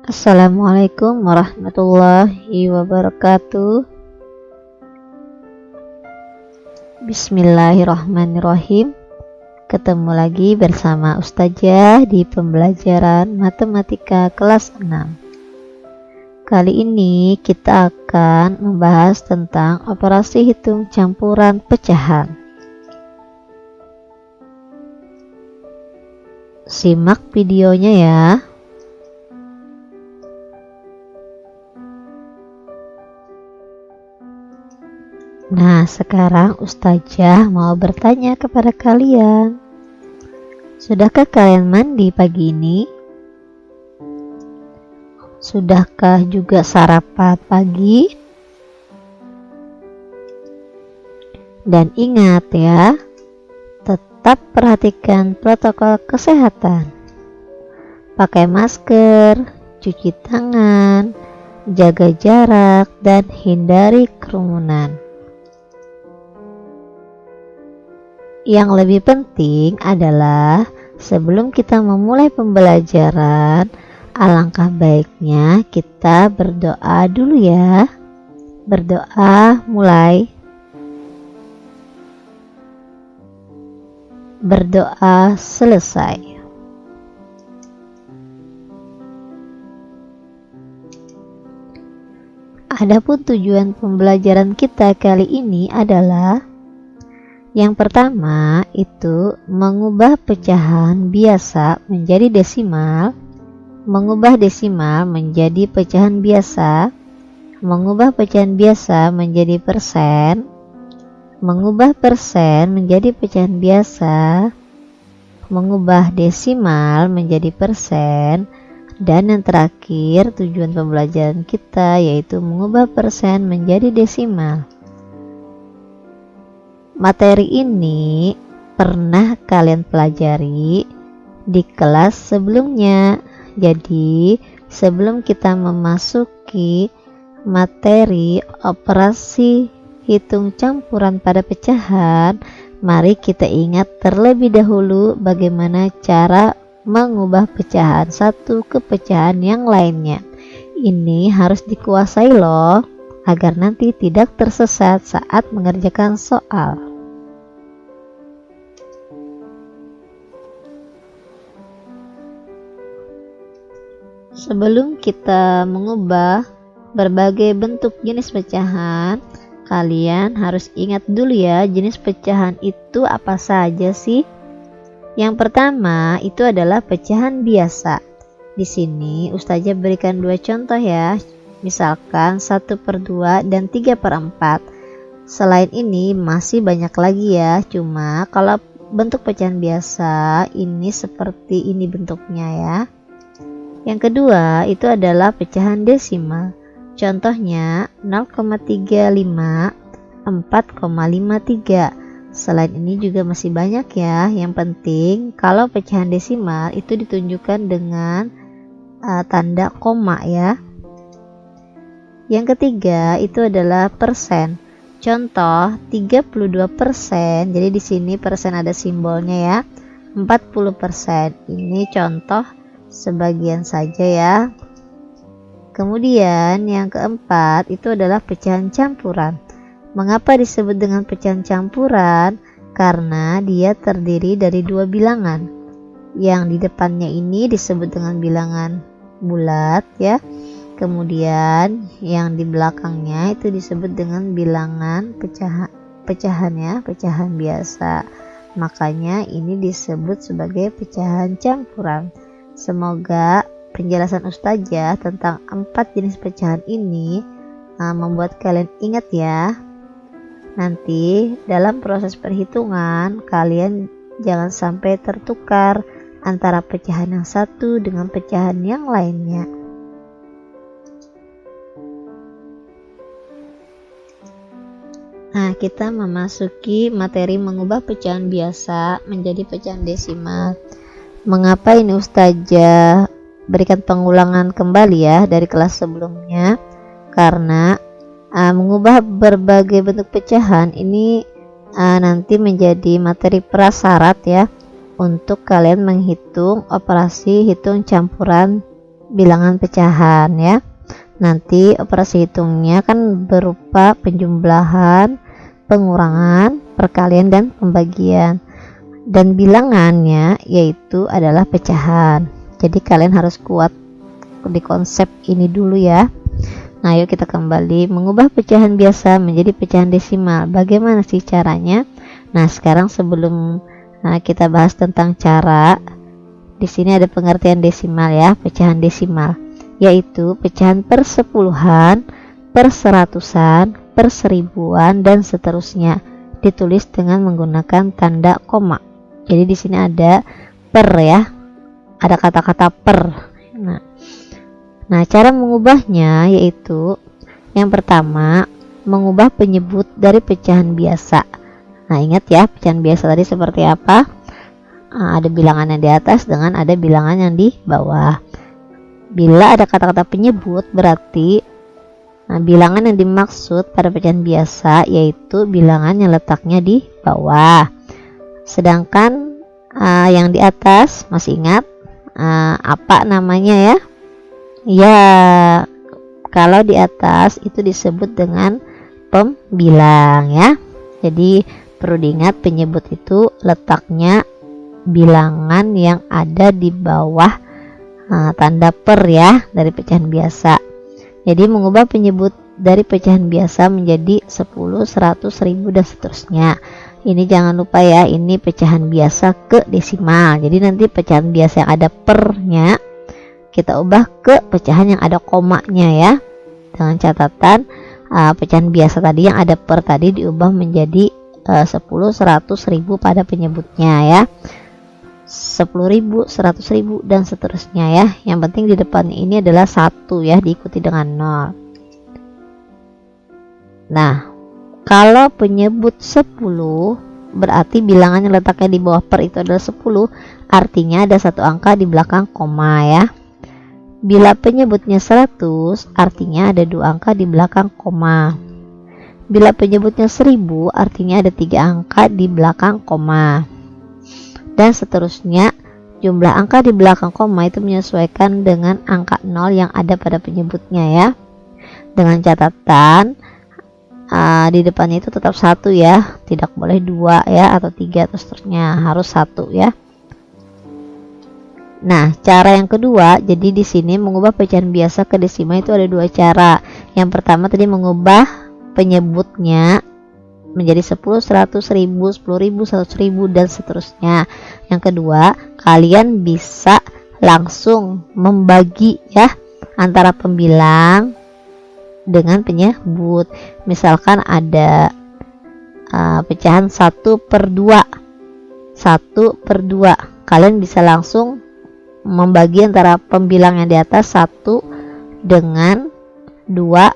Assalamualaikum warahmatullahi wabarakatuh. Bismillahirrahmanirrahim. Ketemu lagi bersama Ustazah di pembelajaran matematika kelas 6. Kali ini kita akan membahas tentang operasi hitung campuran pecahan. Simak videonya ya. Nah, sekarang Ustazah mau bertanya kepada kalian. Sudahkah kalian mandi pagi ini? Sudahkah juga sarapan pagi? Dan ingat ya, tetap perhatikan protokol kesehatan. Pakai masker, cuci tangan, jaga jarak, dan hindari kerumunan. Yang lebih penting adalah sebelum kita memulai pembelajaran, alangkah baiknya kita berdoa dulu ya. Berdoa mulai. Berdoa selesai. Adapun tujuan pembelajaran kita kali ini adalah yang pertama itu mengubah pecahan biasa menjadi desimal, mengubah desimal menjadi pecahan biasa, mengubah pecahan biasa menjadi persen, mengubah persen menjadi pecahan biasa, mengubah desimal menjadi persen, dan yang terakhir tujuan pembelajaran kita yaitu mengubah persen menjadi desimal. Materi ini pernah kalian pelajari di kelas sebelumnya. Jadi, sebelum kita memasuki materi operasi hitung campuran pada pecahan, mari kita ingat terlebih dahulu bagaimana cara mengubah pecahan satu ke pecahan yang lainnya. Ini harus dikuasai loh, agar nanti tidak tersesat saat mengerjakan soal. Sebelum kita mengubah berbagai bentuk jenis pecahan, kalian harus ingat dulu ya, jenis pecahan itu apa saja sih? Yang pertama itu adalah pecahan biasa. Di sini Ustazah berikan dua contoh ya, misalkan 1/2 dan 3/4. Selain ini masih banyak lagi ya, cuma kalau bentuk pecahan biasa ini seperti ini bentuknya ya. Yang kedua itu adalah pecahan desimal. Contohnya 0,35, 4,53. Selain ini juga masih banyak ya. Yang penting kalau pecahan desimal itu ditunjukkan dengan tanda koma ya. Yang ketiga itu adalah persen. Contoh 32%. Jadi di sini persen ada simbolnya ya. 40%. Ini contoh sebagian saja ya. Kemudian yang keempat itu adalah pecahan campuran. Mengapa disebut dengan pecahan campuran? Karena dia terdiri dari dua bilangan. Yang di depannya ini disebut dengan bilangan bulat ya. Kemudian yang di belakangnya itu disebut dengan bilangan pecahan ya, pecahan biasa. Makanya ini disebut sebagai pecahan campuran. Semoga penjelasan Ustazah tentang 4 jenis pecahan ini membuat kalian ingat ya. Nanti dalam proses perhitungan kalian jangan sampai tertukar antara pecahan yang satu dengan pecahan yang lainnya. Nah, kita memasuki materi mengubah pecahan biasa menjadi pecahan desimal. Mengapa ini Ustazah berikan pengulangan kembali ya dari kelas sebelumnya? Karena mengubah berbagai bentuk pecahan ini nanti menjadi materi prasyarat ya untuk kalian menghitung operasi hitung campuran bilangan pecahan ya. Nanti operasi hitungnya kan berupa penjumlahan, pengurangan, perkalian, dan pembagian. Dan bilangannya yaitu adalah pecahan. Jadi kalian harus kuat di konsep ini dulu ya. Nah, yuk kita kembali mengubah pecahan biasa menjadi pecahan desimal. Bagaimana sih caranya? Nah, sekarang sebelum kita bahas tentang cara, di sini ada pengertian desimal ya, pecahan desimal, yaitu pecahan per sepuluhan, per seratusan, per seribuan, dan seterusnya, ditulis dengan menggunakan tanda koma. Jadi di sini ada per ya, ada kata-kata per. Nah, cara mengubahnya yaitu yang pertama, mengubah penyebut dari pecahan biasa. Nah, ingat ya, pecahan biasa tadi seperti apa? Ada bilangan yang di atas dengan ada bilangan yang di bawah. Bila ada kata-kata penyebut, berarti bilangan yang dimaksud pada pecahan biasa yaitu bilangan yang letaknya di bawah. Sedangkan yang di atas, masih ingat apa namanya ya? Ya, kalau di atas itu disebut dengan pembilang ya. Jadi perlu diingat, penyebut itu letaknya bilangan yang ada di bawah tanda per ya dari pecahan biasa. Jadi mengubah penyebut dari pecahan biasa menjadi 10, 100, 1000, dan seterusnya. Ini jangan lupa ya, ini pecahan biasa ke desimal. Jadi nanti pecahan biasa yang ada pernya kita ubah ke pecahan yang ada komanya ya. Dengan catatan pecahan biasa tadi yang ada per tadi diubah menjadi 10, 100, 1000 pada penyebutnya ya. 10.000, 100.000, dan seterusnya ya. Yang penting di depannya ini adalah 1 ya, diikuti dengan 0. Nah, kalau penyebut 10 berarti bilangan yang letaknya di bawah per itu adalah 10, artinya ada satu angka di belakang koma ya. Bila penyebutnya 100, artinya ada 2 angka di belakang koma. Bila penyebutnya 1000, artinya ada 3 angka di belakang koma. Dan seterusnya, jumlah angka di belakang koma itu menyesuaikan dengan angka 0 yang ada pada penyebutnya ya. Dengan catatan di depannya itu tetap 1 ya, tidak boleh 2 ya, atau 3 atau seterusnya, harus 1 ya. Nah, cara yang kedua, jadi di sini mengubah pecahan biasa ke desimal itu ada 2 cara. Yang pertama tadi mengubah penyebutnya menjadi 10, 100, 1000, 10.000, 100.000, dan seterusnya. Yang kedua, kalian bisa langsung membagi ya antara pembilang dengan penyebut. Misalkan ada pecahan 1/2, 1/2, kalian bisa langsung membagi antara pembilang yang di atas 1 dengan 2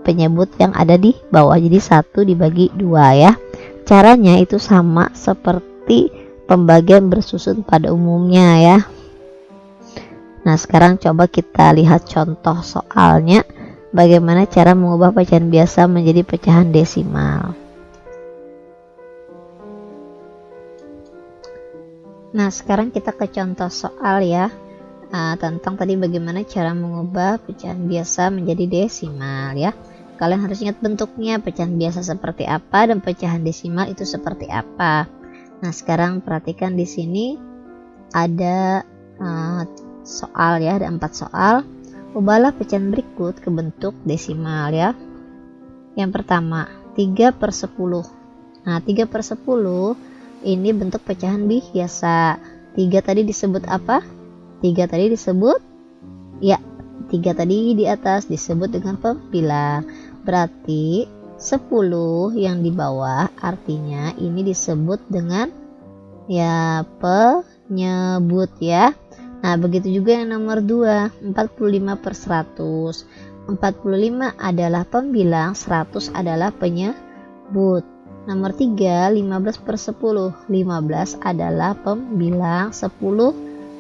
penyebut yang ada di bawah. Jadi 1 dibagi 2 ya. Caranya itu sama seperti pembagian bersusun pada umumnya ya. Nah, sekarang coba kita lihat contoh soalnya, bagaimana cara mengubah pecahan biasa menjadi pecahan desimal. Nah, sekarang kita ke contoh soal ya, tentang tadi bagaimana cara mengubah pecahan biasa menjadi desimal ya. Kalian harus ingat bentuknya, pecahan biasa seperti apa dan pecahan desimal itu seperti apa. Nah, sekarang perhatikan di sini ada soal ya, ada 4 soal. Ubahlah pecahan berikut ke bentuk desimal ya. Yang pertama, 3/10. Nah, 3/10 ini bentuk pecahan biasa. 3 tadi disebut apa? 3 tadi disebut ya, 3 tadi di atas disebut dengan pembilang. Berarti 10 yang di bawah artinya ini disebut dengan ya penyebut ya. Nah, begitu juga yang nomor 2, 45/100. 45 adalah pembilang, 100 adalah penyebut. Nomor 3, 15/10. 15 adalah pembilang, 10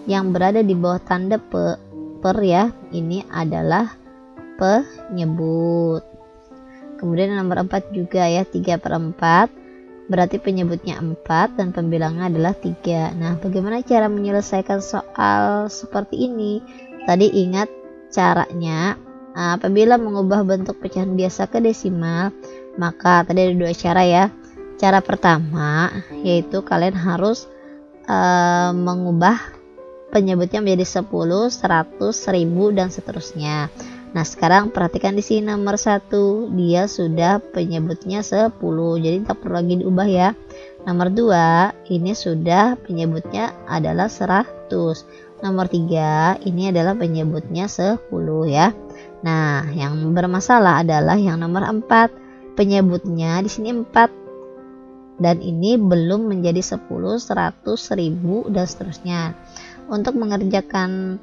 yang berada di bawah tanda per ya, ini adalah penyebut. Kemudian nomor 4 juga ya, 3/4, berarti penyebutnya 4 dan pembilangnya adalah 3. Nah, bagaimana cara menyelesaikan soal seperti ini? Tadi ingat caranya, apabila mengubah bentuk pecahan biasa ke desimal, maka tadi ada dua cara ya. Cara pertama yaitu kalian harus mengubah penyebutnya menjadi 10, 100, 1000 dan seterusnya. Nah, sekarang perhatikan di sini nomor 1, dia sudah penyebutnya 10, jadi tak perlu lagi diubah ya. Nomor 2, ini sudah penyebutnya adalah 100. Nomor 3, ini adalah penyebutnya 10 ya. Nah, yang bermasalah adalah yang nomor 4, penyebutnya di sini 4. Dan ini belum menjadi 10, 100, 1000 dan seterusnya. Untuk mengerjakan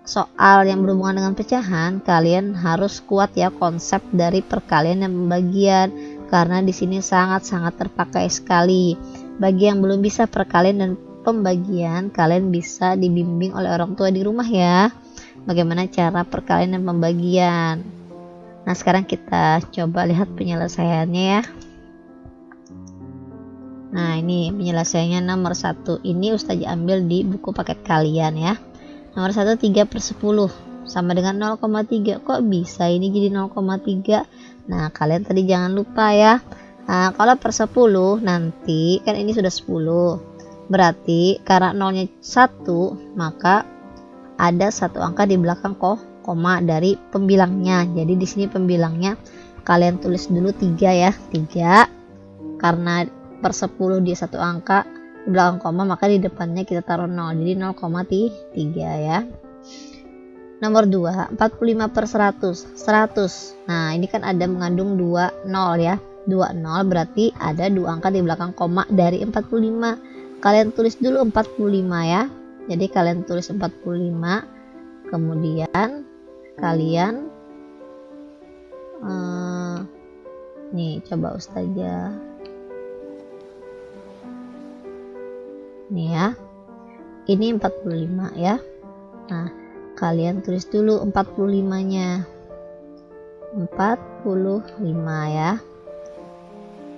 soal yang berhubungan dengan pecahan, kalian harus kuat ya konsep dari perkalian dan pembagian, karena di sini sangat-sangat terpakai sekali. Bagi yang belum bisa perkalian dan pembagian, kalian bisa dibimbing oleh orang tua di rumah ya, bagaimana cara perkalian dan pembagian. Nah, sekarang kita coba lihat penyelesaiannya ya. Nah, ini penyelesaiannya nomor 1. Ini Ustazah ambil di buku paket kalian ya. Nomor 1, 3/10 sama dengan 0,3. Kok bisa ini jadi 0,3? Nah, kalian tadi jangan lupa ya. Nah, kalau per 10 nanti kan ini sudah 10. Berarti karena nolnya 1, maka ada satu angka di belakang koma dari pembilangnya. Jadi di sini pembilangnya kalian tulis dulu 3 ya. 3 karena per 10 dia satu angka di belakang koma, maka di depannya kita taruh 0, jadi 0,3 ya. Nomor 2, 45/100. 100. Nah, ini kan ada mengandung 2 0 ya. 2 0 berarti ada 2 angka di belakang koma dari 45. Kalian tulis dulu 45 ya. Jadi kalian tulis 45, kemudian kalian nih coba Ustazah nih ya, ini 45 ya. Nah, kalian tulis dulu 45 nya 45 ya.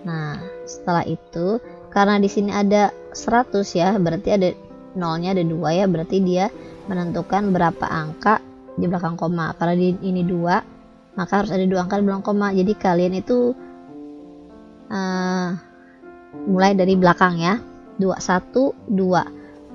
Nah, setelah itu karena di sini ada 100 ya, berarti ada nolnya ada 2 ya, berarti dia menentukan berapa angka di belakang koma. Karena ini 2, maka harus ada 2 angka di belakang koma. Jadi kalian itu mulai dari belakang ya. 2 1 2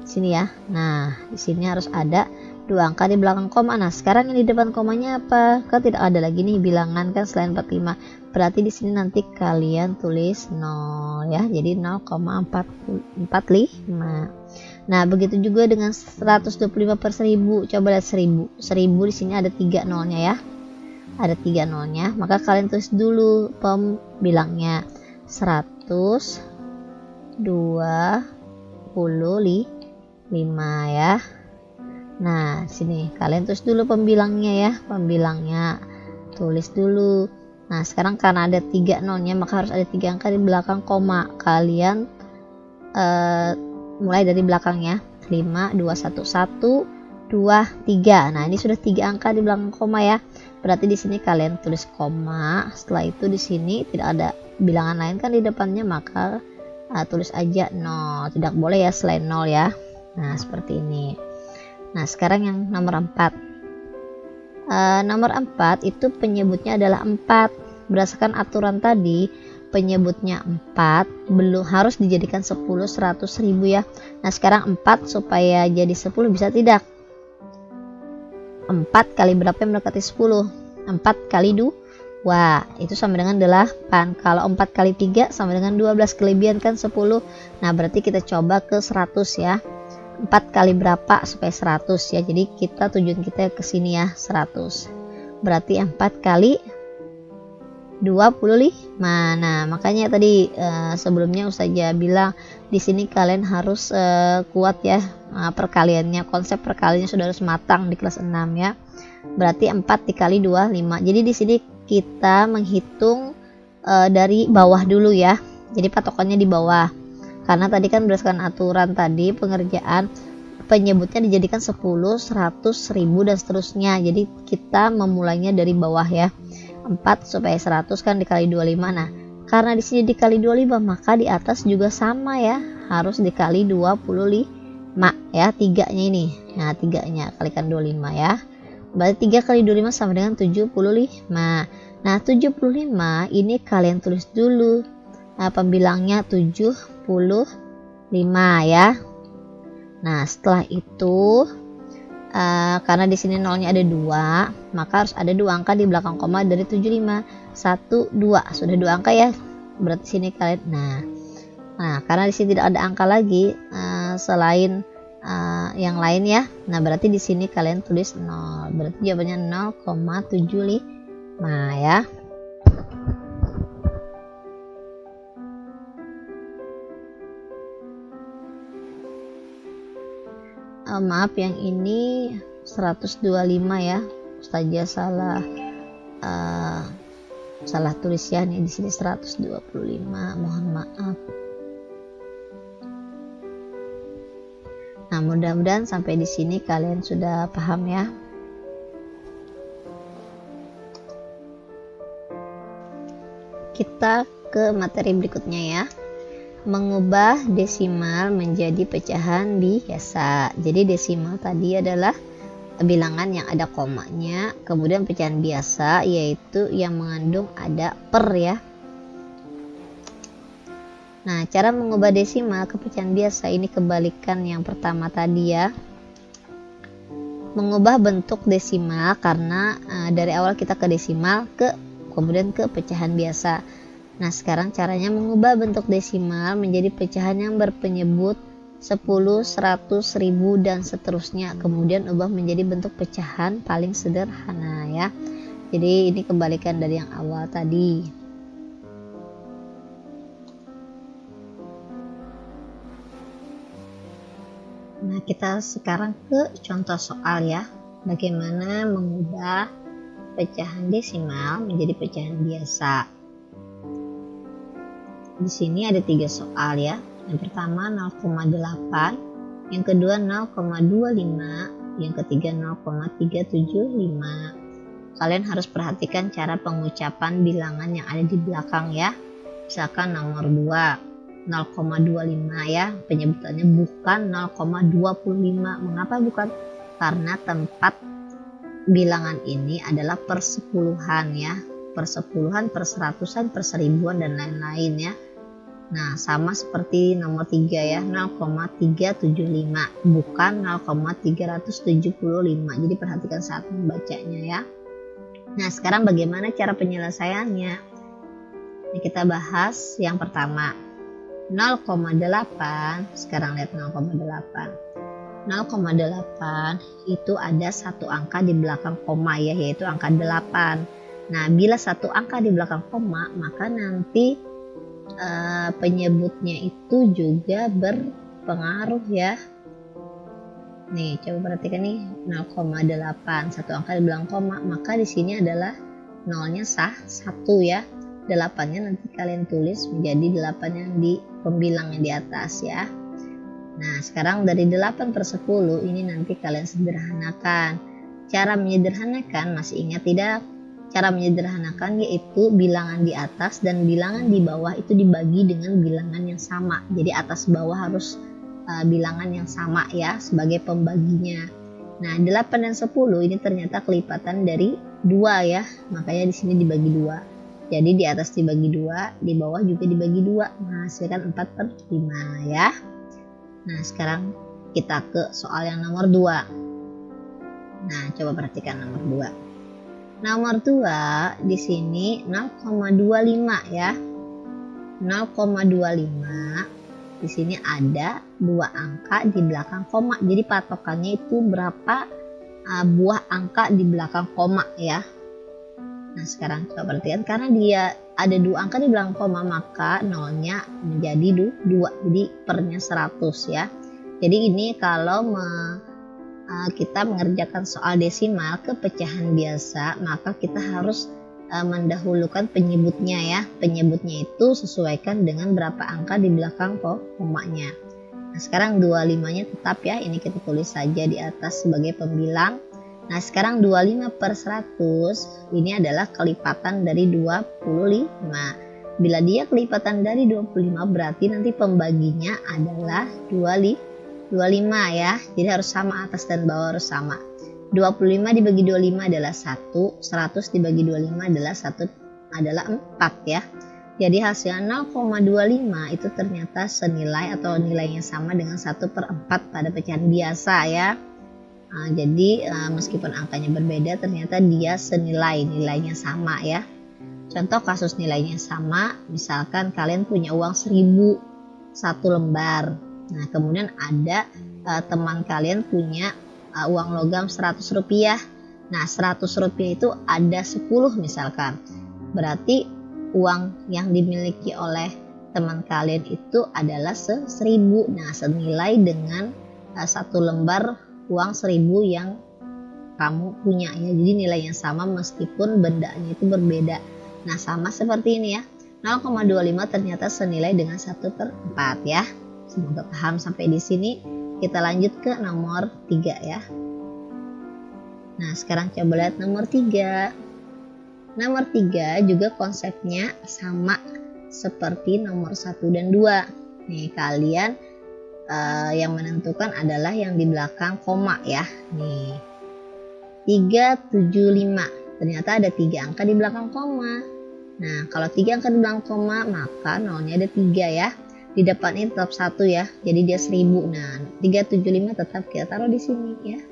sini ya. Nah, di sini harus ada 2 angka di belakang koma. Nah, sekarang ini di depan komanya apa? Kan tidak ada lagi nih bilangan kan selain 45. Berarti di sini nanti kalian tulis 0 ya. Jadi 0,45. Nah, begitu juga dengan 125/1000. Coba lihat 1000. 1000 di sini ada 3 nolnya ya. Ada 3 nolnya, maka kalian tulis dulu pembilangnya 125 ya. Nah, sini kalian tulis dulu pembilangnya ya, pembilangnya tulis dulu. Nah, sekarang karena ada 3 nolnya, maka harus ada 3 angka di belakang koma. Kalian mulai dari belakangnya 5 2 1 1 2 3. Nah, ini sudah 3 angka di belakang koma ya. Berarti di sini kalian tulis koma. Setelah itu di sini tidak ada bilangan lain kan di depannya, maka tulis aja 0. Tidak boleh ya selain 0 ya. Nah, seperti ini. Nah, sekarang yang nomor 4. Nomor 4 itu penyebutnya adalah 4. Berdasarkan aturan tadi, penyebutnya 4 belum harus dijadikan 10, 100, 1000 ya. Nah, sekarang 4 supaya jadi 10 bisa tidak? 4 kali berapa yang mendekati 10? 4 kali 2, itu sama dengan 8. Kalau 4 kali 3 sama dengan 12, kelebihan kan 10. Nah, berarti kita coba ke 100 ya. 4 kali berapa supaya 100 ya. Jadi kita tujuan kita ke sini ya, 100. Berarti 4 kali 25. Nah, makanya tadi sebelumnya Ustazah bilang di sini kalian harus kuat ya. Perkaliannya, konsep perkaliannya sudah harus matang di kelas 6 ya. Berarti 4 dikali 25. Jadi di sini kita menghitung dari bawah dulu ya. Jadi patokannya di bawah. Karena tadi kan berdasarkan aturan tadi pengerjaan penyebutnya dijadikan 10, 100, 1000 dan seterusnya. Jadi kita memulainya dari bawah ya. 4 supaya 100 kan dikali 25. Nah, karena di sini dikali 25, maka di atas juga sama ya, harus dikali 25 ya, 3-nya ini. Nah, 3-nya kalikan 25 ya. Berarti 3 kali 25 sama dengan 75. Nah 75 ini kalian tulis dulu pembilangnya 75 ya. Nah setelah itu karena di sini nolnya ada 2, maka harus ada 2 angka di belakang koma dari 75. 1, 2, sudah 2 angka ya. Berarti sini kalian nah karena di sini tidak ada angka lagi selain yang lain ya. Nah berarti di sini kalian tulis 0. Berarti jawabannya 0,75 ya. Maaf yang ini 125 ya. Ustazah salah tulis ya, nih di sini 125. Mohon maaf. Nah, mudah-mudahan sampai di sini kalian sudah paham ya. Kita ke materi berikutnya ya. Mengubah desimal menjadi pecahan biasa. Jadi desimal tadi adalah bilangan yang ada komanya, kemudian pecahan biasa yaitu yang mengandung ada per ya. Nah, cara mengubah desimal ke pecahan biasa ini kebalikan yang pertama tadi ya. Mengubah bentuk desimal karena dari awal kita ke desimal kemudian ke pecahan biasa. Nah, sekarang caranya mengubah bentuk desimal menjadi pecahan yang berpenyebut 10, 100, 1000 dan seterusnya. Kemudian ubah menjadi bentuk pecahan paling sederhana ya. Jadi ini kebalikan dari yang awal tadi. Nah, kita sekarang ke contoh soal ya. Bagaimana mengubah pecahan desimal menjadi pecahan biasa. Di sini ada 3 soal ya. Yang pertama 0,8, yang kedua 0,25, yang ketiga 0,375. Kalian harus perhatikan cara pengucapan bilangan yang ada di belakang ya. Misalkan nomor 2 0,25 ya, penyebutannya bukan 0,25. Mengapa bukan? Karena tempat bilangan ini adalah persepuluhan ya, persepuluhan, perseratusan, perserribuan dan lain-lain ya. Nah, sama seperti nomor 3 ya, 0,375 bukan 0,375. Jadi perhatikan saat membacanya ya. Nah, sekarang bagaimana cara penyelesaiannya? Ini kita bahas yang pertama. 0,8, sekarang lihat 0,8. 0,8 itu ada satu angka di belakang koma ya, yaitu angka 8. Nah, bila satu angka di belakang koma, maka nanti penyebutnya itu juga berpengaruh ya. Nih, coba perhatikan nih, 0,8 satu angka di belakang koma, maka di sini adalah nolnya sah 1 ya. 8-nya nanti kalian tulis menjadi 8 yang di pembilang yang di atas ya. Nah, sekarang dari 8/10 ini nanti kalian sederhanakan. Cara menyederhanakan masih ingat tidak? Cara menyederhanakan yaitu bilangan di atas dan bilangan di bawah itu dibagi dengan bilangan yang sama. Jadi atas bawah harus bilangan yang sama ya sebagai pembaginya. Nah, 8 dan 10 ini ternyata kelipatan dari 2 ya. Makanya di sini dibagi 2. Jadi di atas dibagi 2, di bawah juga dibagi 2, menghasilkan 4/5 ya. Nah, sekarang kita ke soal yang nomor 2. Nah, coba perhatikan nomor 2. Nomor 2 di sini 0,25 ya. 0,25 di sini ada 2 angka di belakang koma. Jadi patokannya itu berapa buah angka di belakang koma ya. Nah, sekarang coba perhatikan, karena dia ada 2 angka di belakang koma, maka nolnya menjadi 2. Jadi pernya 100 ya. Jadi ini kalau kita mengerjakan soal desimal ke pecahan biasa, maka kita harus mendahulukan penyebutnya ya. Penyebutnya itu sesuaikan dengan berapa angka di belakang komanya. Nah, sekarang 25-nya tetap ya, ini kita tulis saja di atas sebagai pembilang. Nah, sekarang 25/100 ini adalah kelipatan dari 25. Bila dia kelipatan dari 25 berarti nanti pembaginya adalah 25 ya. Jadi harus sama, atas dan bawah harus sama. 25 dibagi 25 adalah 1, 100 dibagi 25 adalah 4 ya. Jadi hasilnya 0,25 itu ternyata senilai atau nilainya sama dengan 1/4 pada pecahan biasa ya. Jadi meskipun angkanya berbeda ternyata dia senilai, nilainya sama ya. Contoh kasus nilainya sama, misalkan kalian punya uang 1000 satu lembar. Nah kemudian ada teman kalian punya uang logam 100 rupiah. Nah 100 rupiah itu ada 10 misalkan. Berarti uang yang dimiliki oleh teman kalian itu adalah 1000. Nah senilai dengan satu lembar uang 1000 yang kamu punya ya. Jadi nilainya sama meskipun bendanya itu berbeda. Nah sama seperti ini ya. 0,25 ternyata senilai dengan 1/4 ya. Semoga paham sampai di sini. Kita lanjut ke nomor 3 ya. Nah sekarang coba lihat nomor 3. Nomor 3 juga konsepnya sama seperti nomor 1 dan 2. Nih kalian yang menentukan adalah yang di belakang koma ya. Nih 375. Ternyata ada 3 angka di belakang koma. Nah kalau 3 angka di belakang koma maka nolnya ada 3 ya. Di depan ini tetap 1 ya, jadi dia 1000. Nah 375 tetap kita taruh di sini ya.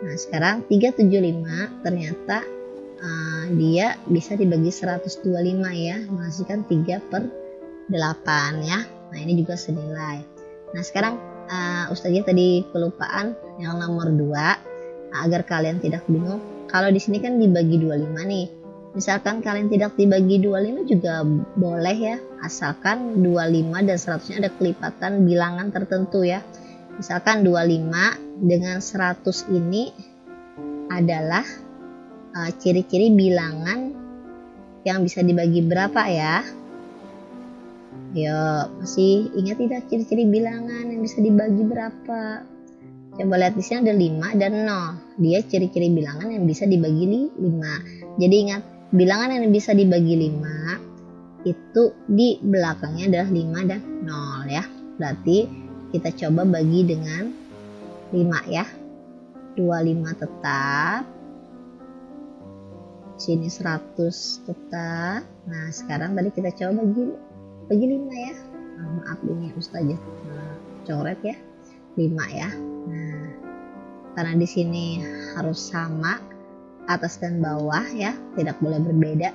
Nah sekarang 375 ternyata dia bisa dibagi 125 ya, menghasilkan 3/8 ya. Nah ini juga senilai. Nah sekarang Ustazah tadi kelupaan yang nomor 2. Agar kalian tidak bingung, kalau di sini kan dibagi 25 nih. Misalkan kalian tidak dibagi 25 juga boleh ya, asalkan 25 dan 100-nya ada kelipatan bilangan tertentu ya. Misalkan 25 dengan 100 ini adalah ciri-ciri bilangan yang bisa dibagi berapa ya? Yo, masih ingat tidak ciri-ciri bilangan yang bisa dibagi berapa? Coba lihat di sini ada 5 dan 0. Dia ciri-ciri bilangan yang bisa dibagi 5. Jadi ingat, bilangan yang bisa dibagi 5 itu di belakangnya adalah 5 dan 0 ya. Berarti kita coba bagi dengan 5 ya. 25 tetap. Sini 100 tetap. Nah sekarang tadi kita coba bagi 5 ya. Maaf ini Ustazah coret ya. 5 ya. Nah karena di sini harus sama atas dan bawah ya, tidak boleh berbeda.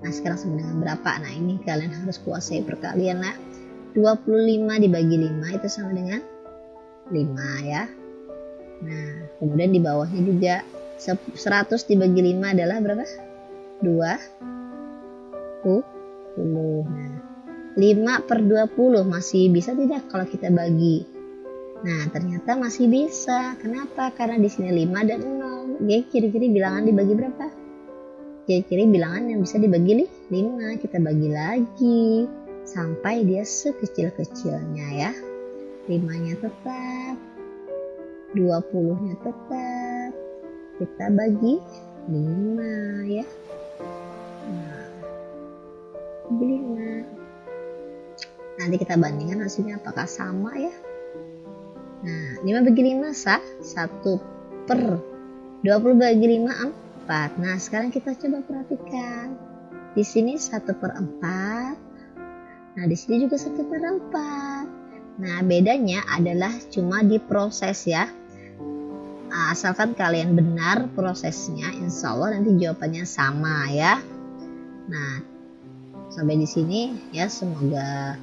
Nah sekarang sama dengan berapa? Nah ini kalian harus kuasai perkalian ya. 25 dibagi 5 itu sama dengan 5 ya. Nah kemudian di bawahnya juga 100 dibagi 5 adalah berapa? 20. Nah 5/20 masih bisa tidak kalau kita bagi? Nah ternyata masih bisa. Kenapa? Karena di sini 5 dan 0. Jadi ciri-ciri bilangan dibagi berapa? Ciri-ciri bilangan yang bisa dibagi 5. Kita bagi lagi sampai dia sekecil-kecilnya ya. 5-nya tetap, 20-nya tetap. Kita bagi 5 ya. Nah, bagi 5. Nanti kita bandingkan hasilnya apakah sama ya. Nah 5 bagi 5 sah. 1/20 bagi 5 4. Nah sekarang kita coba perhatikan. Di sini 1/4. Nah di sini juga 1/4. Nah bedanya adalah cuma di proses ya. Asalkan kalian benar prosesnya, insya Allah nanti jawabannya sama ya. Nah sampai di sini ya, semoga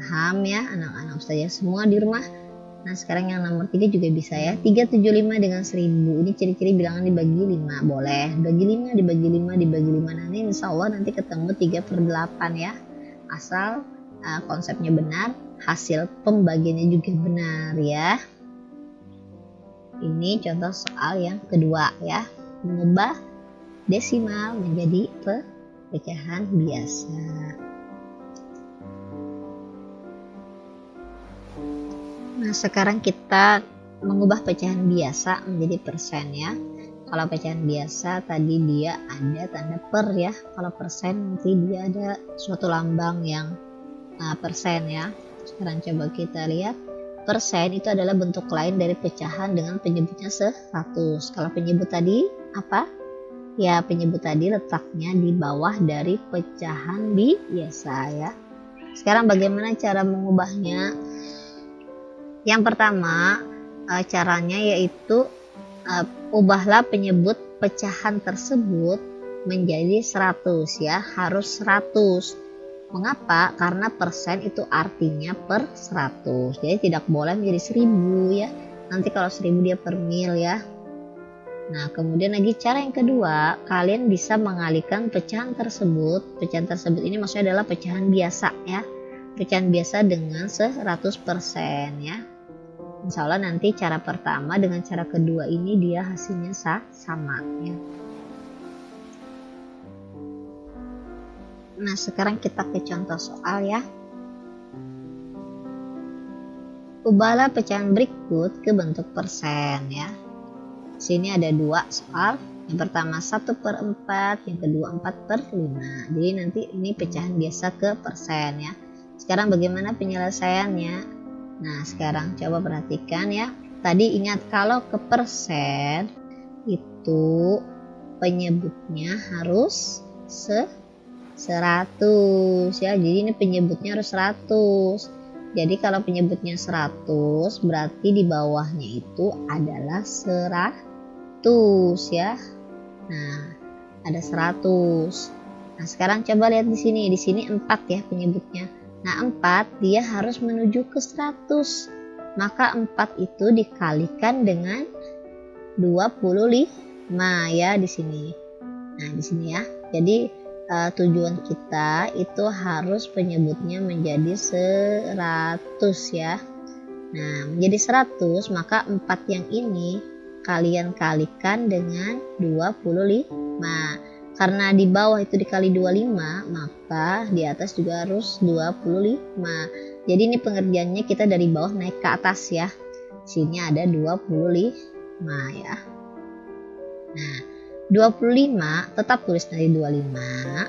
paham ya anak-anak Ustazah semua di rumah. Nah sekarang yang nomor 3 juga bisa ya. 375 dengan 1000. Ini ciri-ciri bilangan dibagi 5. Boleh bagi 5 dibagi 5 dibagi 5. Nah ini insya Allah nanti ketemu 3/8 ya. Asal konsepnya benar, hasil pembagiannya juga benar ya. Ini contoh soal yang kedua ya. Mengubah desimal menjadi pecahan biasa. Nah sekarang kita mengubah pecahan biasa menjadi persen ya. Kalau pecahan biasa tadi dia ada tanda per ya. Kalau persen nanti dia ada suatu lambang yang persen ya. Sekarang coba kita lihat persen itu adalah bentuk lain dari pecahan dengan penyebutnya 100. Kalau penyebut tadi apa? Ya, penyebut tadi letaknya di bawah dari pecahan biasa ya. Sekarang bagaimana cara mengubahnya? Yang pertama, caranya yaitu ubahlah penyebut pecahan tersebut menjadi 100 ya, harus 100. Mengapa? Karena persen itu artinya per 100. Jadi tidak boleh menjadi 1000 ya. Nanti kalau 1000 dia per mil ya. Nah, kemudian lagi cara yang kedua, kalian bisa mengalihkan pecahan tersebut. Pecahan tersebut ini maksudnya adalah pecahan biasa ya. Pecahan biasa dengan 100% ya. Insya Allah nanti cara pertama dengan cara kedua ini dia hasilnya sama ya. Nah, sekarang kita ke contoh soal ya. Ubahlah pecahan berikut ke bentuk persen ya. Sini ada 2 soal. Yang pertama 1/4, yang kedua 4/5. Jadi nanti ini pecahan biasa ke persen ya. Sekarang bagaimana penyelesaiannya? Nah, sekarang coba perhatikan ya. Tadi ingat kalau ke persen itu penyebutnya harus 100 ya. Jadi ini penyebutnya harus 100. Jadi kalau penyebutnya 100 berarti di bawahnya itu adalah 100 ya. Nah, ada 100. Nah, sekarang coba lihat di sini. Di sini 4 ya penyebutnya. Nah, 4 dia harus menuju ke 100. Maka 4 itu dikalikan dengan 25 ya di sini. Nah, di sini ya. Jadi tujuan kita itu harus penyebutnya menjadi 100 ya. Nah, menjadi 100 maka 4 yang ini kalian kalikan dengan 25. Karena di bawah itu dikali 25, maka di atas juga harus 25. Jadi ini pengerjaannya kita dari bawah naik ke atas ya. Sini ada 25 ya. Nah, 25 tetap tulis dari 25.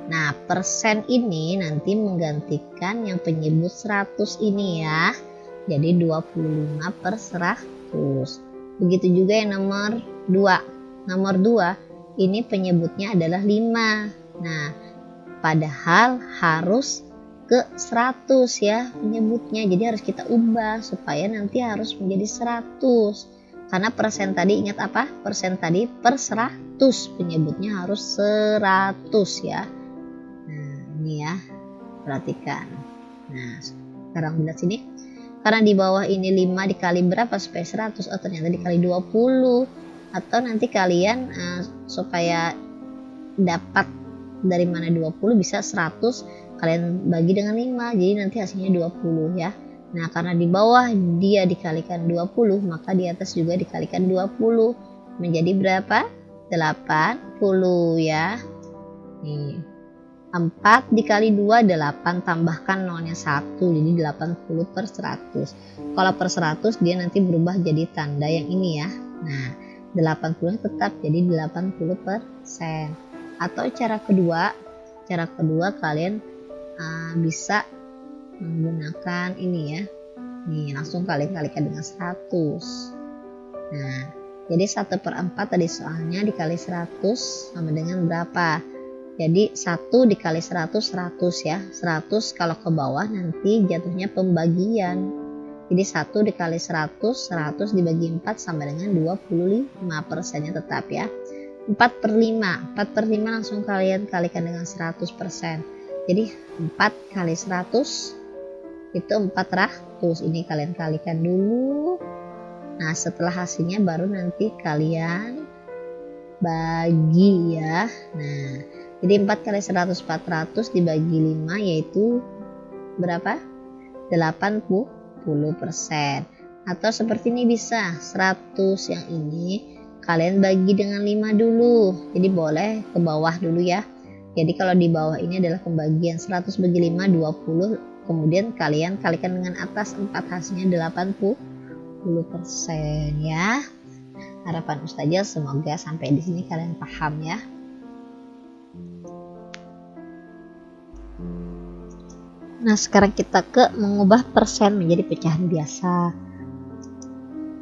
Nah, persen ini nanti menggantikan yang penyebut 100 ini ya. Jadi 25 per 100. Begitu juga yang nomor 2. Nomor 2 ini penyebutnya adalah 5. Nah, padahal harus ke 100 ya penyebutnya. Jadi harus kita ubah supaya nanti harus menjadi 100. Karena persen tadi ingat apa? Persen tadi per 100, penyebutnya harus 100 ya. Nah, ini ya. Perhatikan. Nah, sekarang lihat sini. Karena di bawah ini 5 dikali berapa supaya 100? Oh, ternyata dikali 20. Atau nanti kalian supaya dapat dari mana 20 bisa 100 kalian bagi dengan 5. Jadi nanti hasilnya 20 ya. Nah, karena di bawah dia dikalikan 20, maka di atas juga dikalikan 20. Menjadi berapa? 80 ya. Nih. 4 dikali 2, 8. Tambahkan nolnya 1. Jadi 80 per 100. Kalau per 100 dia nanti berubah jadi tanda yang ini ya. Nah, 80 tetap jadi 80%. Atau cara kedua kalian bisa menggunakan ini ya. Nih, langsung kalikan dengan 100. Nah, jadi 1/4 tadi soalnya dikali 100 sama dengan berapa? Jadi 1 dikali 100, 100 ya. 100 kalau ke bawah nanti jatuhnya pembagian. Jadi 1 dikali 100, 100 dibagi 4 sama dengan 25%-nya tetap ya. 4/5. 4/5 langsung kalian kalikan dengan 100%. Jadi 4 kali 100 itu 400. Ini kalian kalikan dulu. Nah, setelah hasilnya baru nanti kalian bagi ya. Nah, jadi 4 kali 100 400 dibagi 5 yaitu berapa? 80%. Atau seperti ini bisa 100 yang ini kalian bagi dengan 5 dulu. Jadi boleh ke bawah dulu ya. Jadi kalau di bawah ini adalah pembagian 100 bagi 5 20. Kemudian kalian kalikan dengan atas 4 hasilnya 80% ya. Harapan Ustazah semoga sampai di sini kalian paham ya. Nah, sekarang kita ke mengubah persen menjadi pecahan biasa.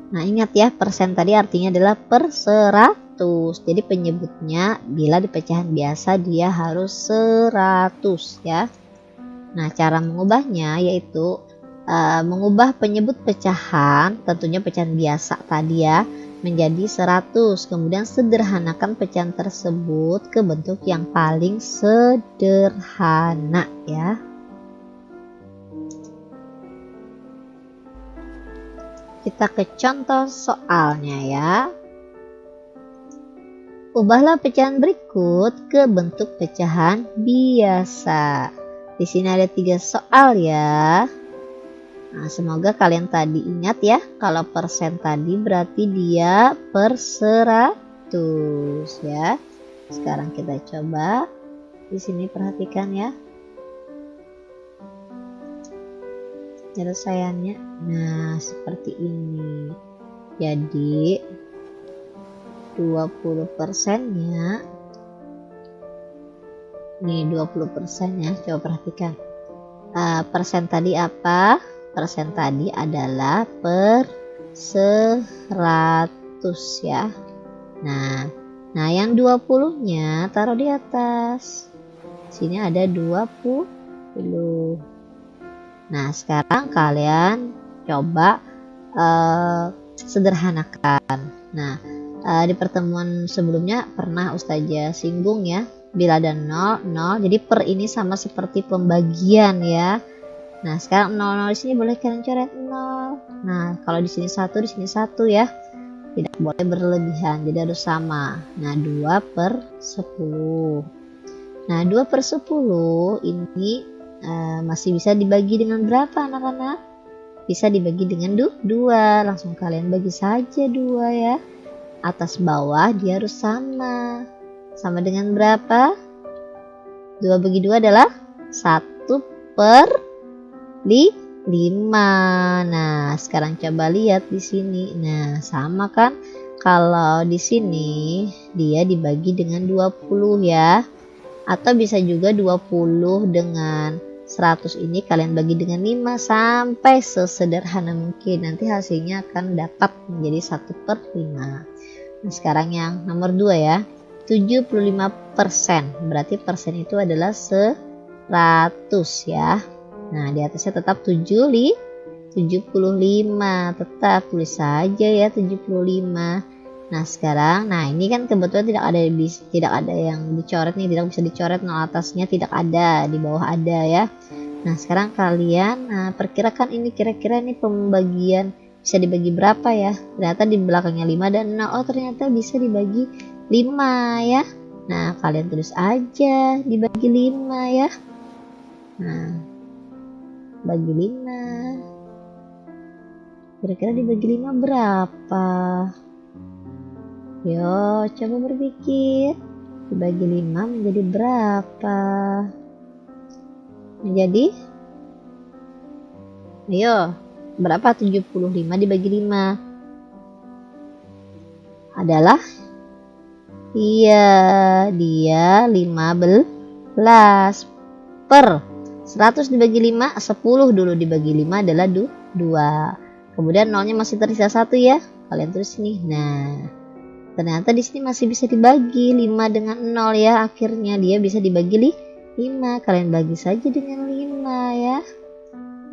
Nah, ingat ya, persen tadi artinya adalah per 100. Jadi penyebutnya bila di pecahan biasa dia harus 100 ya. Nah, cara mengubahnya yaitu mengubah penyebut pecahan, tentunya pecahan biasa tadi ya, menjadi 100. Kemudian sederhanakan pecahan tersebut ke bentuk yang paling sederhana ya. Kita ke contoh soalnya ya. Ubahlah pecahan berikut ke bentuk pecahan biasa. Di sini ada 3 soal ya. Nah, semoga kalian tadi ingat ya, kalau persen tadi berarti dia per 100 ya. Sekarang kita coba. Di sini perhatikan ya. Penyelesaiannya. Nah, seperti ini. Jadi 20%-nya. Nih 20%-nya, coba perhatikan. Persen tadi apa? Persen tadi adalah per 100 ya. Nah yang 20-nya taruh di atas. Sini ada 20. Nah, sekarang kalian coba sederhanakan. Nah, di pertemuan sebelumnya pernah Ustazah singgung ya, bila ada 0, 0, jadi per ini sama seperti pembagian ya. Nah, sekarang 0, 0 di sini boleh kalian coret 0. Nah, kalau di sini 1, di sini 1 ya. Tidak boleh berlebihan, jadi harus sama. Nah, 2 per 10. Nah, 2 per 10 ini masih bisa dibagi dengan berapa anak-anak? Bisa dibagi dengan 2. Langsung kalian bagi saja 2 ya. Atas bawah dia harus sama. Sama dengan berapa? 2 bagi 2 adalah 1 per 5. Nah, sekarang coba lihat di sini. Nah, sama kan? Kalau di sini dia dibagi dengan 20 ya. Atau bisa juga 20 dengan 100 ini kalian bagi dengan 5 sampai sesederhana mungkin. Nanti hasilnya akan dapat menjadi 1 per 5. Nah, sekarang yang nomor 2 ya. 75%. Berarti persen itu adalah 100 ya. Nah, di atasnya tetap 75. Tetap tulis saja ya 75. Nah, sekarang ini kan kebetulan tidak ada yang dicoret nih, tidak bisa dicoret. Nol atasnya tidak ada, di bawah ada ya. Nah, sekarang kalian perkirakan ini kira-kira ini pembagian bisa dibagi berapa ya? Ternyata di belakangnya 5 dan 0. Oh, ternyata bisa dibagi 5 ya. Nah, kalian tulis aja dibagi 5 ya. Nah, bagi 5. Kira-kira dibagi 5 berapa? Yo, coba berpikir. Dibagi 5 menjadi berapa? Menjadi? Ayo, berapa 75 dibagi 5? Adalah? Iya, dia 15 per 100 dibagi 5, 10 dulu dibagi 5 adalah 2. Kemudian nolnya masih tersisa 1 ya. Kalian tulis nih. Nah, ternyata di sini masih bisa dibagi 5 dengan 0 ya. Akhirnya dia bisa dibagi 5. Kalian bagi saja dengan 5 ya.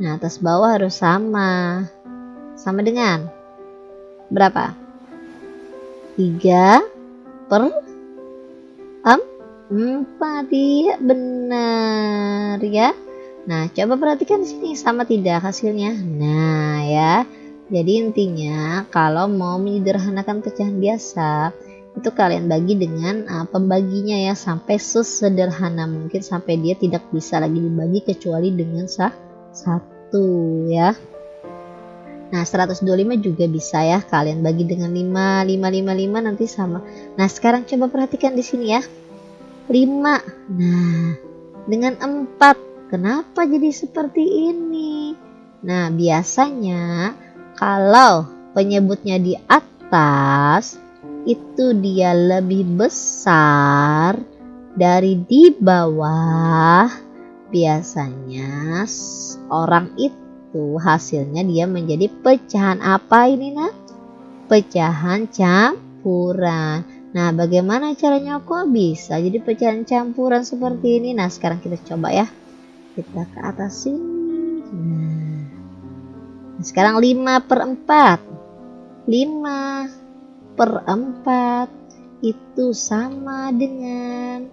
Nah, atas bawah harus sama. Sama dengan berapa? 3 per 4. Iya, benar ya. Nah, coba perhatikan di sini sama tidak hasilnya. Nah, ya. Jadi intinya kalau mau menyederhanakan pecahan biasa itu kalian bagi dengan pembaginya ya sampai sesederhana mungkin sampai dia tidak bisa lagi dibagi kecuali dengan 1 ya. Nah, 125 juga bisa ya kalian bagi dengan 5 nanti sama. Nah, sekarang coba perhatikan di sini ya. 5. Nah, dengan 4 kenapa jadi seperti ini? Nah, biasanya kalau penyebutnya di atas itu dia lebih besar dari di bawah, biasanya orang itu hasilnya dia menjadi pecahan apa ini nah? Pecahan campuran. Nah, bagaimana caranya kok bisa jadi pecahan campuran seperti ini? Nah, sekarang kita coba ya. Kita ke atas sini. Nah, sekarang 5/4. 5/4 itu sama dengan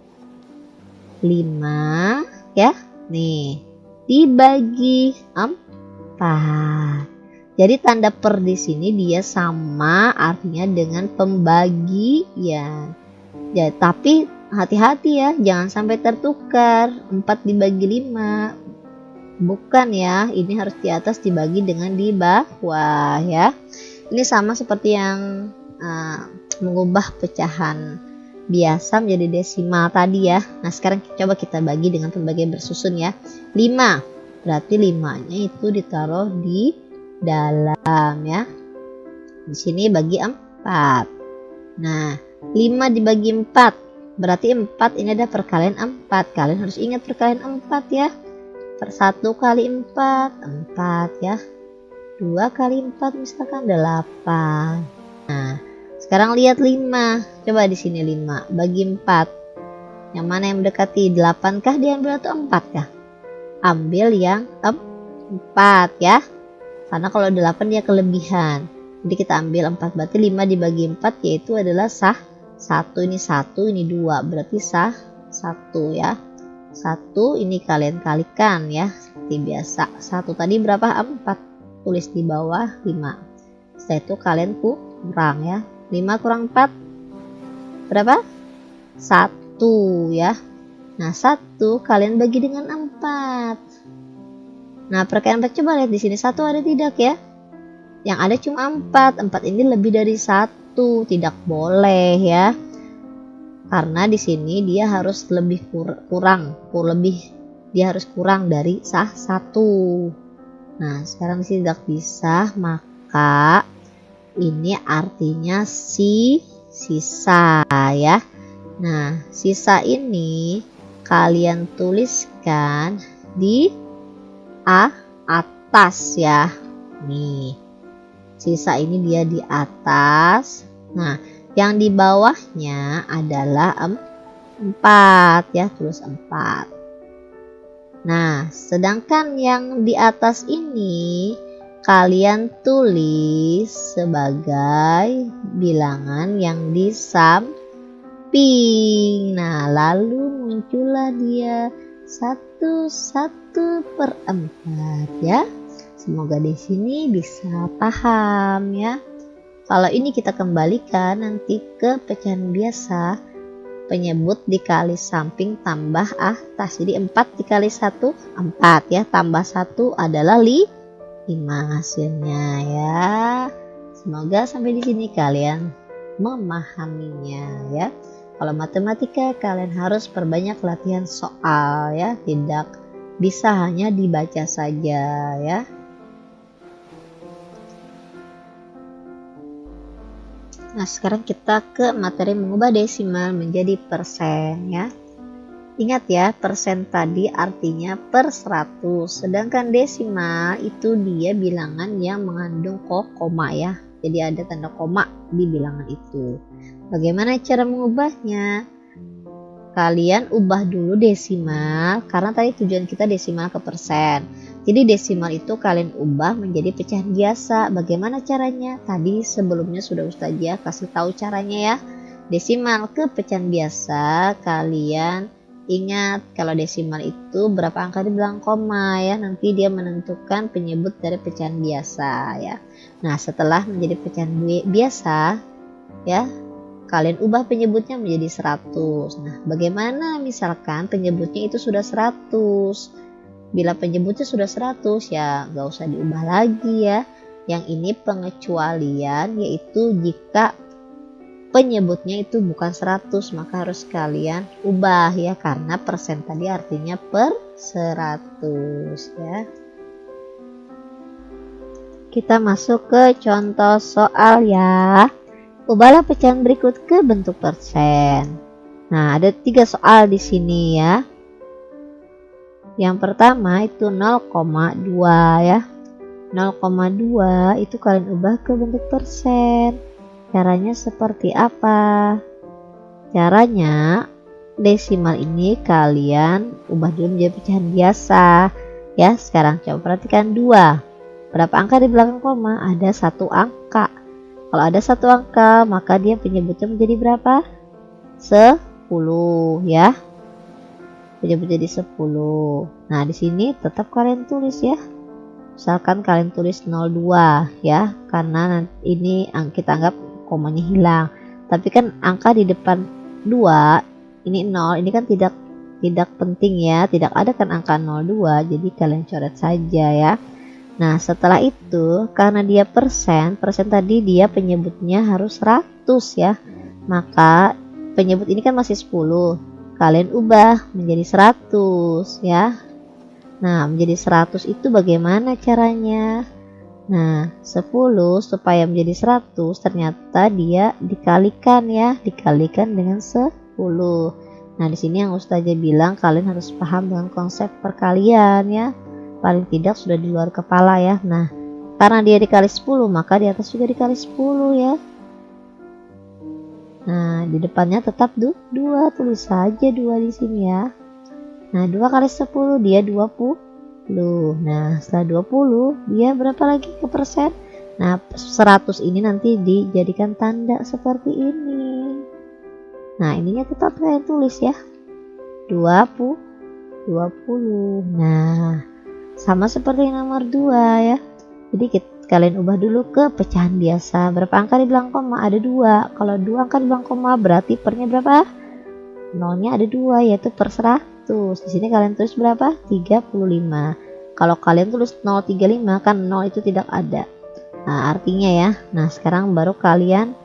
5 ya. Nih, dibagi 4. Jadi tanda per di sini dia sama artinya dengan pembagian. Ya, tapi hati-hati ya, jangan sampai tertukar 4 dibagi 5. Bukan ya, ini harus di atas dibagi dengan di bawah ya. Ini sama seperti yang mengubah pecahan biasa menjadi desimal tadi ya. Nah, sekarang coba kita bagi dengan pembagian bersusun ya. 5, berarti 5-nya itu ditaruh di dalam ya. Di sini bagi 4. Nah, 5 dibagi 4 berarti 4 ini ada perkalian 4. Kalian harus ingat perkalian 4 ya. 1 kali 4 ya. 2 kali 4 misalkan 8. Nah, sekarang lihat 5. Coba di sini 5 bagi 4. Yang mana yang mendekati 8 kah diambil atau 4 kah? Ambil yang 4 ya. Karena kalau 8 dia kelebihan. Jadi kita ambil 4, berarti 5 dibagi 4 yaitu adalah sah 1. Ini 1, ini 2, berarti sah 1 ya. 1 ini kalian kalikan ya, seperti biasa. 1 tadi berapa? 4. Tulis di bawah 5. Setelah itu kalian kurang ya. 5 kurang 4 berapa? 1 ya. Nah, 1 kalian bagi dengan 4. Nah, perkalian 4 coba lihat di sini 1 ada tidak ya? Yang ada cuma 4. 4 ini lebih dari 1, tidak boleh ya. Karena di sini dia harus lebih dia harus kurang dari sah 1. Nah, sekarang di sini tidak bisa, maka ini artinya sisa ya. Nah, sisa ini kalian tuliskan di atas ya. Nih, sisa ini dia di atas. Nah, yang di bawahnya adalah 4 ya, tulis 4. Nah, sedangkan yang di atas ini kalian tulis sebagai bilangan yang di samping. Nah, lalu muncullah dia 1/4 ya. Semoga di sini bisa paham ya. Kalau ini kita kembalikan nanti ke pecahan biasa, penyebut dikali samping tambah atas. Jadi 4 dikali 1 4 ya, tambah 1 adalah 5 hasilnya ya. Semoga sampai di sini kalian memahaminya ya. Kalau matematika kalian harus perbanyak latihan soal ya, tidak bisa hanya dibaca saja ya. Nah, sekarang kita ke materi mengubah desimal menjadi persen ya. Ingat ya, persen tadi artinya per 100, sedangkan desimal itu dia bilangan yang mengandung koma ya. Jadi ada tanda koma di bilangan itu. Bagaimana cara mengubahnya? Kalian ubah dulu desimal, karena tadi tujuan kita desimal ke persen. Jadi desimal itu kalian ubah menjadi pecahan biasa. Bagaimana caranya? Tadi sebelumnya sudah Ustazah kasih tahu caranya ya. Desimal ke pecahan biasa, kalian ingat kalau desimal itu berapa angka di belakang koma ya. Nanti dia menentukan penyebut dari pecahan biasa ya. Nah, setelah menjadi pecahan biasa ya, kalian ubah penyebutnya menjadi 100. Nah, bagaimana misalkan penyebutnya itu sudah 100? Bila penyebutnya sudah 100 ya gak usah diubah lagi ya. Yang ini pengecualian, yaitu jika penyebutnya itu bukan 100 maka harus kalian ubah ya, karena persen tadi artinya per 100 ya. Kita masuk ke contoh soal ya. Ubahlah pecahan berikut ke bentuk persen. Nah, ada 3 soal di sini ya. Yang pertama itu 0,2 ya. 0,2 itu kalian ubah ke bentuk persen. Caranya seperti apa? Caranya desimal ini kalian ubah dulu menjadi pecahan biasa ya. Sekarang coba perhatikan 2. Berapa angka di belakang koma? Ada satu angka. Kalau ada satu angka maka dia penyebutnya menjadi berapa? 10 ya. Penyebut jadi 10. Nah, di sini tetap kalian tulis ya. Misalkan kalian tulis 02 ya, karena ini kita anggap komanya hilang. Tapi kan angka di depan 2 ini 0, ini kan tidak penting ya, tidak ada kan angka 02, jadi kalian coret saja ya. Nah, setelah itu karena dia persen tadi dia penyebutnya harus 100 ya. Maka penyebut ini kan masih 10. Kalian ubah menjadi 100 ya. Nah, menjadi 100 itu bagaimana caranya? Nah, 10 supaya menjadi 100 ternyata dia dikalikan ya, dikalikan dengan 10. Nah, di sini yang Ustazah bilang kalian harus paham dengan konsep perkalian ya. Paling tidak sudah di luar kepala ya. Nah, karena dia dikali 10 maka di atas juga dikali 10 ya. Nah, di depannya tetap 2, tulis saja 2 di sini ya. Nah, 2 kali 10 dia 20. Nah, setelah 20 dia berapa lagi ke persen? Nah, 100 ini nanti dijadikan tanda seperti ini. Nah, ininya tetap kalian tulis ya. 20. Nah, sama seperti nomor 2 ya. Jadi kalian ubah dulu ke pecahan biasa. Berapa angka di belakang koma? Ada 2. Kalau 2 angka di belakang koma berarti pernya berapa? Nolnya ada 2 yaitu per 100. Di sini kalian tulis berapa? 35. Kalau kalian tulis 035 kan 0 itu tidak ada. Nah, artinya ya. Nah, sekarang baru kalian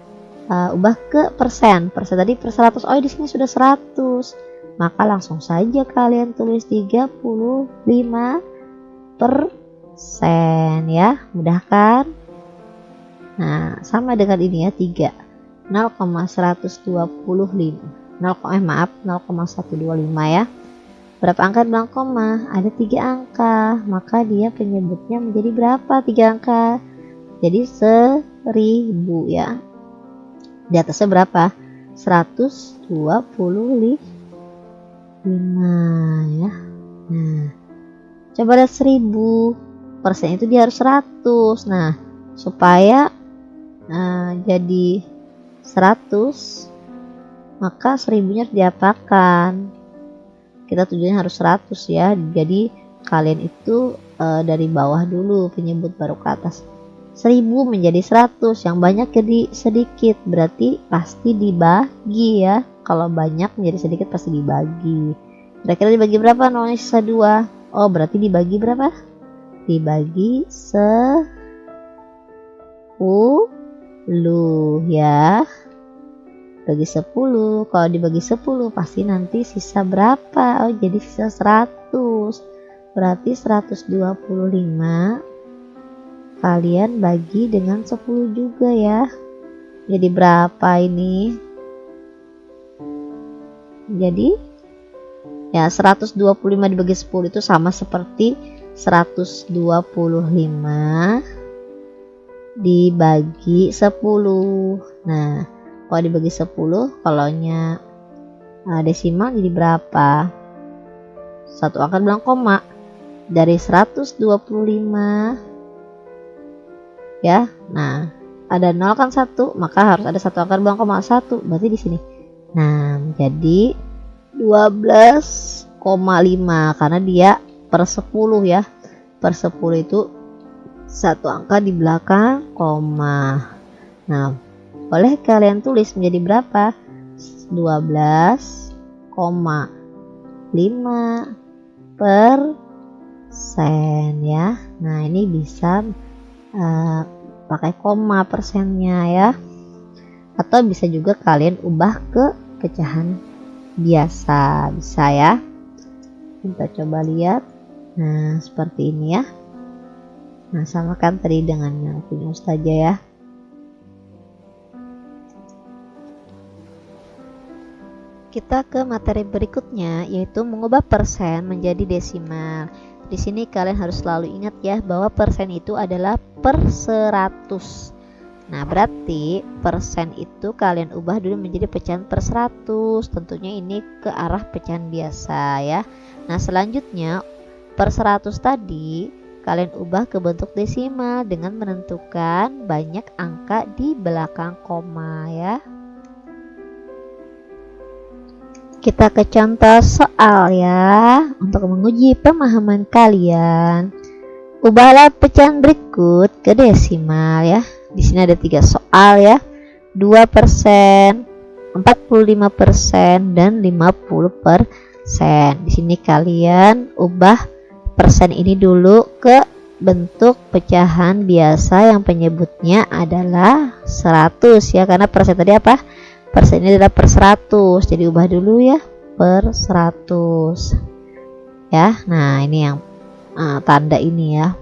ubah ke persen. Persen tadi per 100. Oh, di sini sudah 100. Maka langsung saja kalian tulis 35 persen ya. Mudah kan? Nah, sama dengan ini ya, 3 0,125 0,125 ya. Berapa angka di belakang koma? Ada 3 angka, maka dia penyebutnya menjadi berapa? 3 angka, jadi 1000 ya. Di atasnya berapa? 125 ya. Nah, coba lihat 1000 persen itu dia harus 100. Nah, supaya jadi 100 maka 1000-nya harus diapakan? Kita tujuannya harus 100 ya. Jadi kalian itu dari bawah dulu penyebut baru ke atas. 1000 menjadi 100, yang banyak jadi sedikit, berarti pasti dibagi ya. Kalau banyak menjadi sedikit pasti dibagi. Kira-kira dibagi berapa? Nolnya sisa 2. Oh, berarti dibagi berapa? Dibagi 10 ya. Bagi 10. Kalau dibagi 10 pasti nanti sisa berapa? Oh, jadi sisa 100. Berarti 125 kalian bagi dengan 10 juga ya. Jadi berapa ini? Jadi ya 125 dibagi 10 itu sama seperti 125 dibagi 10. Nah, kalau dibagi 10 kalaunya desimal jadi berapa? Satu angka bilang koma. Dari 125 ya. Nah, ada 0 kan 1, maka harus ada satu angka bilang koma 1, berarti di sini. Nah, menjadi 12,5 karena dia per 10 ya. Per 10 itu satu angka di belakang koma. Nah, boleh kalian tulis menjadi berapa? 12,5 persen ya. Nah, ini bisa pakai koma persennya ya, atau bisa juga kalian ubah ke pecahan biasa, bisa ya. Kita coba lihat. Nah, seperti ini ya. Nah, samakan tadi dengan yang punya Ustazah ya. Kita ke materi berikutnya, yaitu mengubah persen menjadi desimal. Di sini kalian harus selalu ingat ya bahwa persen itu adalah per 100. Nah, berarti persen itu kalian ubah dulu menjadi pecahan per 100. Tentunya ini ke arah pecahan biasa ya. Nah, selanjutnya per 100 tadi kalian ubah ke bentuk desimal dengan menentukan banyak angka di belakang koma ya. Kita ke contoh soal ya, untuk menguji pemahaman kalian. Ubahlah pecahan berikut ke desimal ya. Di sini ada 3 soal ya. 2%, 45% dan 50%. Di sini kalian ubah persen ini dulu ke bentuk pecahan biasa yang penyebutnya adalah 100 ya, karena persen tadi apa? Persen ini adalah per 100, jadi ubah dulu ya per 100 ya. Nah, ini yang tanda ini ya.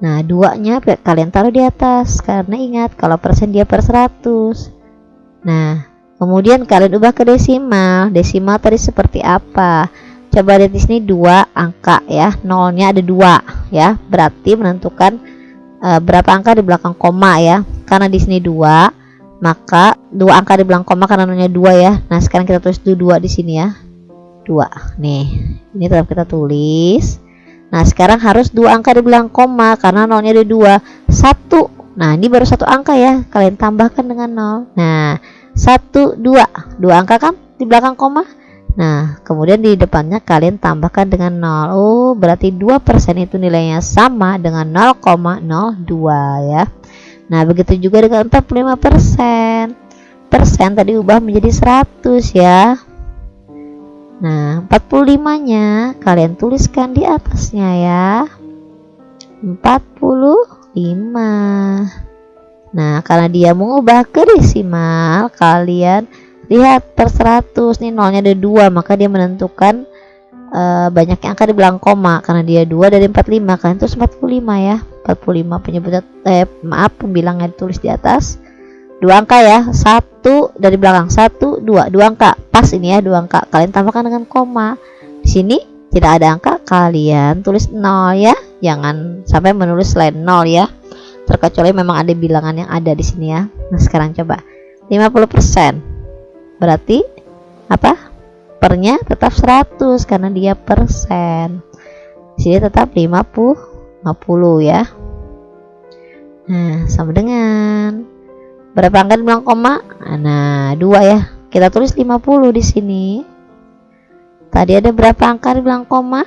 Nah, 2-nya kalian taruh di atas karena ingat kalau persen dia per 100. Nah, kemudian kalian ubah ke desimal. Desimal tadi seperti apa? Coba lihat di sini 2 angka ya, nolnya ada 2 ya, berarti menentukan berapa angka di belakang koma ya. Karena di sini 2, maka 2 angka di belakang koma karena nolnya 2 ya. Nah, sekarang kita tulis dulu 2 di sini ya. 2. Nih, ini tetap kita tulis. Nah, sekarang harus 2 angka di belakang koma karena nolnya ada 2. 1. Nah, ini baru 1 angka ya. Kalian tambahkan dengan 0. Nah, 1, 2. 2 angka kan di belakang koma. Nah, kemudian di depannya kalian tambahkan dengan 0. Oh, berarti 2% itu nilainya sama dengan 0,02 ya. Nah, begitu juga dengan 45%. Persen tadi ubah menjadi 100 ya. Nah, 45-nya kalian tuliskan di atasnya ya. 45. Nah, karena dia mengubah ke desimal, kalian lihat per 100 nih nolnya ada 2, maka dia menentukan banyaknya angka di belakang koma karena dia 2 dari 45 kan, itu 45 ya. 45 penyebutnya pembilangnya ditulis di atas. 2 angka ya, 1 dari belakang, 1 2 angka. Pas ini ya, 2 angka. Kalian tambahkan dengan koma. Di sini tidak ada angka, kalian tulis 0 ya. Jangan sampai menulis selain 0 ya. Terkecuali memang ada bilangan yang ada di sini ya. Nah, sekarang coba 50%. Berarti apa? Pernya tetap 100 karena dia persen. Di sini tetap 50 ya. Nah, sama dengan berapa angka di belakang koma? Nah, 2 ya. Kita tulis 50 di sini. Tadi ada berapa angka di belakang koma?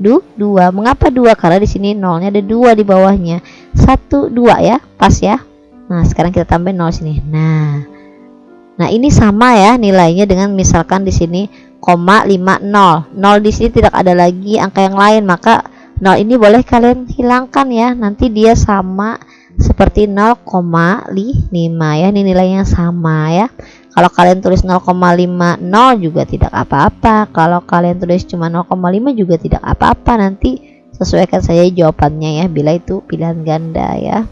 2. Mengapa 2? Karena di sini nolnya ada 2 di bawahnya. 1 2 ya, pas ya. Nah, sekarang kita tambahin 0 sini. Nah, ini sama ya nilainya dengan misalkan di sini 0,50. 0 di sini tidak ada lagi angka yang lain, maka 0 ini boleh kalian hilangkan ya. Nanti dia sama seperti 0,5 ya. Ini nilainya sama ya. Kalau kalian tulis 0,50 juga tidak apa-apa. Kalau kalian tulis cuma 0,5 juga tidak apa-apa. Nanti sesuaikan saja jawabannya ya bila itu pilihan ganda ya.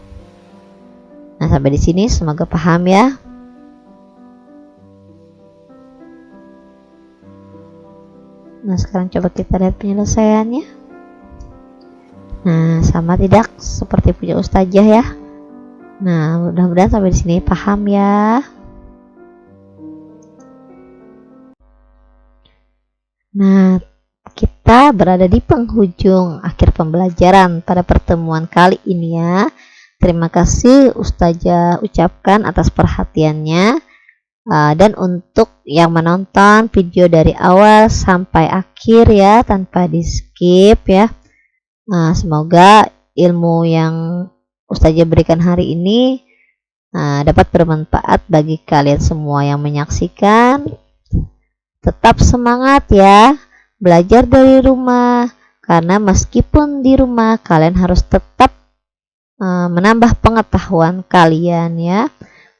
Nah, sampai di sini semoga paham ya. Nah, sekarang coba kita lihat penyelesaiannya. Nah, sama tidak seperti punya ustazah ya. Nah, mudah-mudahan sampai di sini paham ya. Nah, kita berada di penghujung akhir pembelajaran pada pertemuan kali ini ya. Terima kasih ustazah ucapkan atas perhatiannya. Dan untuk yang menonton video dari awal sampai akhir ya tanpa di skip ya, semoga ilmu yang ustazah berikan hari ini dapat bermanfaat bagi kalian semua yang menyaksikan. Tetap semangat ya, belajar dari rumah, karena meskipun di rumah kalian harus tetap menambah pengetahuan kalian ya.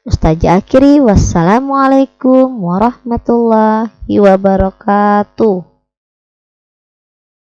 Ustazah akhiri, wassalamualaikum warahmatullahi wabarakatuh.